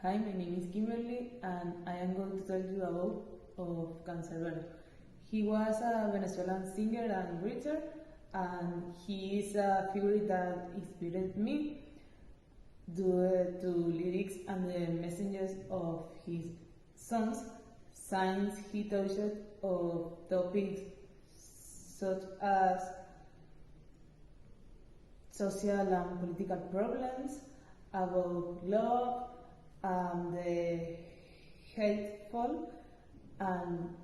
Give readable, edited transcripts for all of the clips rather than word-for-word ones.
Hi, my name is Kimberly, and I am going to tell you about of Cancerbero. He was a Venezuelan singer and writer, and he is a figure that inspired me due to lyrics and the messages of his songs, since he touched of topics such as social and political problems, about love, the hateful and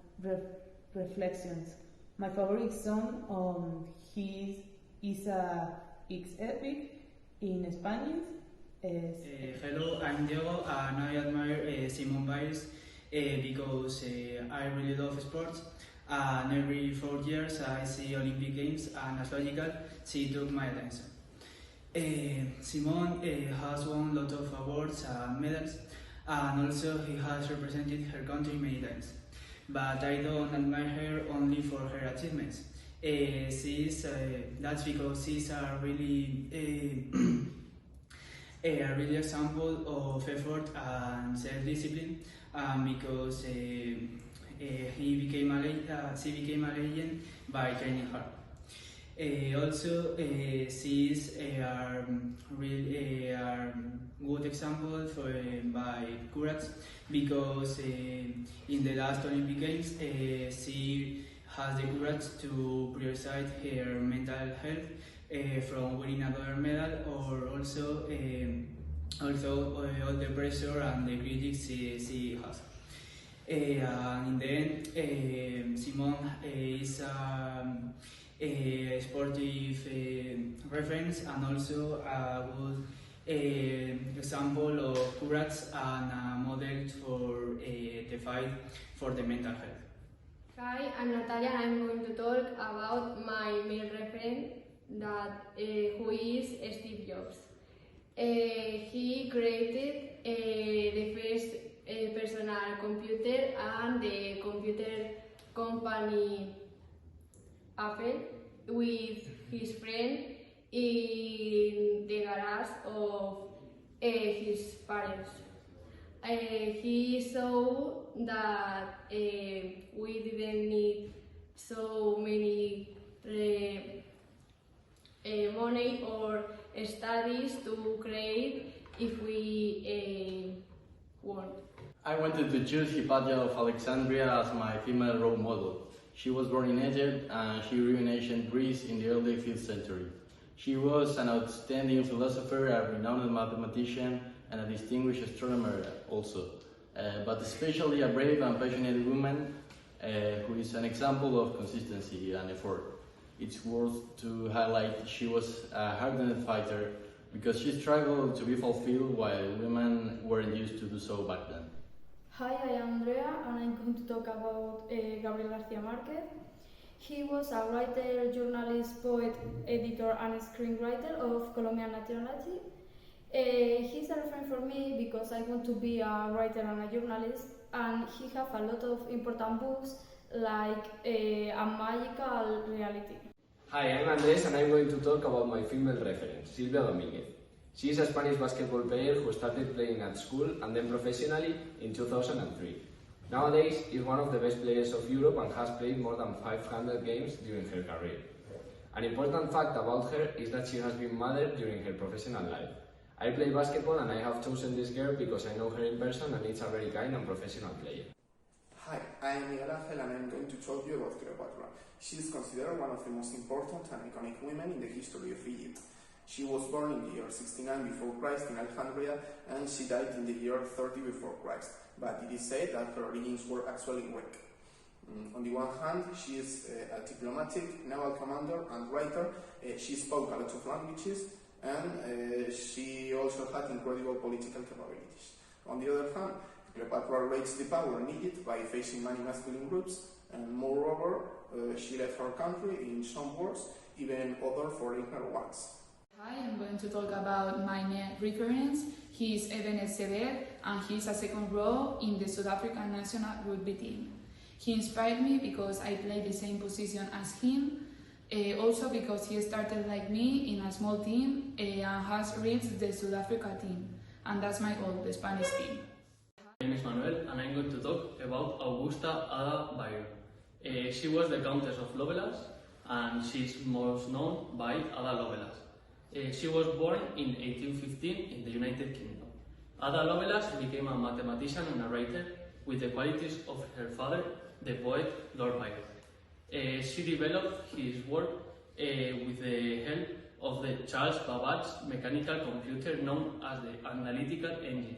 reflections. My favorite song on his is It's Epic in Spanish. Hello, I'm Diego and I admire Simone Biles because I really love sports, and every 4 years I see Olympic Games, and as logical, she took my attention. Simone has won a lot of awards and medals, and also he has represented her country many times. But I don't admire her only for her achievements. That's because she's a really a really example of effort and self-discipline, because she became a legend by training hard. Also, she's a good example by courage, because in the last Olympic Games she has the courage to prioritize her mental health from winning another medal, or also all the pressure and the critics she has. In the end, Simone is a sportive reference, and also a good example of courage and a model for the fight for the mental health. Hi, I'm Natalia, and I'm going to talk about my male referent, who is Steve Jobs. He created the first personal computer and the computer company Apple with his friend in the garage of his parents. He saw that we didn't need so many money or studies to create if we want. I wanted to choose Hypatia of Alexandria as my female role model. She was born in Egypt and she ruled ancient Greece in the early 5th century. She was an outstanding philosopher, a renowned mathematician, and a distinguished astronomer also, but especially a brave and passionate woman who is an example of consistency and effort. It's worth to highlight she was a hardened fighter because she struggled to be fulfilled while women weren't used to do so back then. Hi, I am Andrea, and I'm going to talk about Gabriel García Márquez. He was a writer, journalist, poet, editor, and screenwriter of Colombian nationality. He's a reference for me because I want to be a writer and a journalist, and he has a lot of important books like A Magical Reality. Hi, I'm Andres, and I'm going to talk about my female reference, Silvia Domínguez. She is a Spanish basketball player who started playing at school and then professionally in 2003. Nowadays, is one of the best players of Europe and has played more than 500 games during her career. An important fact about her is that she has been mother during her professional life. I play basketball and I have chosen this girl because I know her in person and it's a very kind and professional player. Hi, I am Miguel Ángel and I'm going to talk you about Cleopatra. She is considered one of the most important and iconic women in the history of Egypt. She was born in the year 69 before Christ in Alexandria, and she died in the year 30 before Christ, but it is said that her origins were actually Greek. On the one hand, she is a diplomatic, naval commander and writer. She spoke a lot of languages, and she also had incredible political capabilities. On the other hand, Cleopatra raised the power in Egypt by facing many masculine groups, and moreover, she left her country in some wars, even other foreigner ones. Hi, I'm going to talk about my main reference. He is Eben Sever, and he is a second row in the South African national rugby team. He inspired me because I played the same position as him, also because he started like me in a small team and has reached the South Africa team. and that's my goal, the Spanish team. My name is Manuel, and I'm going to talk about Augusta Ada Bayero. She was the Countess of Lovelas, and she's most known by Ada Lovelace. She was born in 1815 in the United Kingdom. Ada Lovelace became a mathematician and a writer with the qualities of her father, the poet Lord Byron. She developed his work with the help of the Charles Babbage's mechanical computer known as the analytical engine.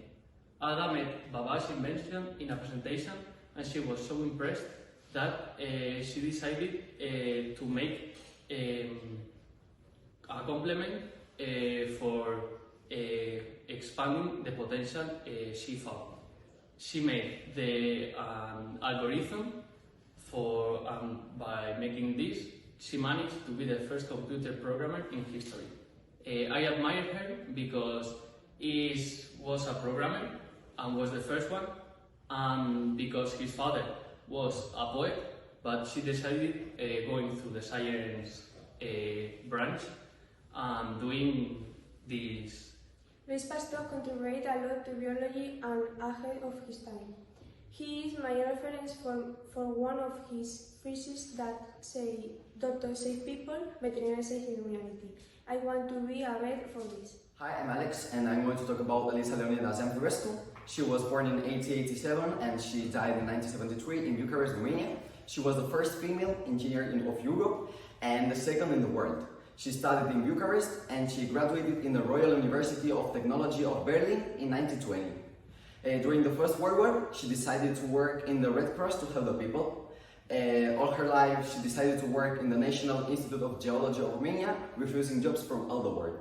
Ada met Babbage's invention in a presentation, and she was so impressed that she decided to make a complement for expanding the potential she found. She made the algorithm for, by making this, she managed to be the first computer programmer in history. I admire her because he was a programmer and was the first one, and because his father was a poet, but she decided going through the science branch and doing this. Luis Pasteur contributed a lot to biology and ahead of his time. He is my reference for one of his phrases that say, "Doctors save people, veterinarians save humanity." I want to be a vet for this. Hi, I'm Alex, and I'm going to talk about Elisa Leonida Zamfirescu. She was born in 1887 and she died in 1973 in Bucharest, Romania. She was the first female engineer of Europe and the second in the world. She studied in Bucharest and she graduated in the Royal University of Technology of Berlin in 1920. During the First World War, she decided to work in the Red Cross to help the people. All her life, she decided to work in the National Institute of Geology of Romania, refusing jobs from all the world.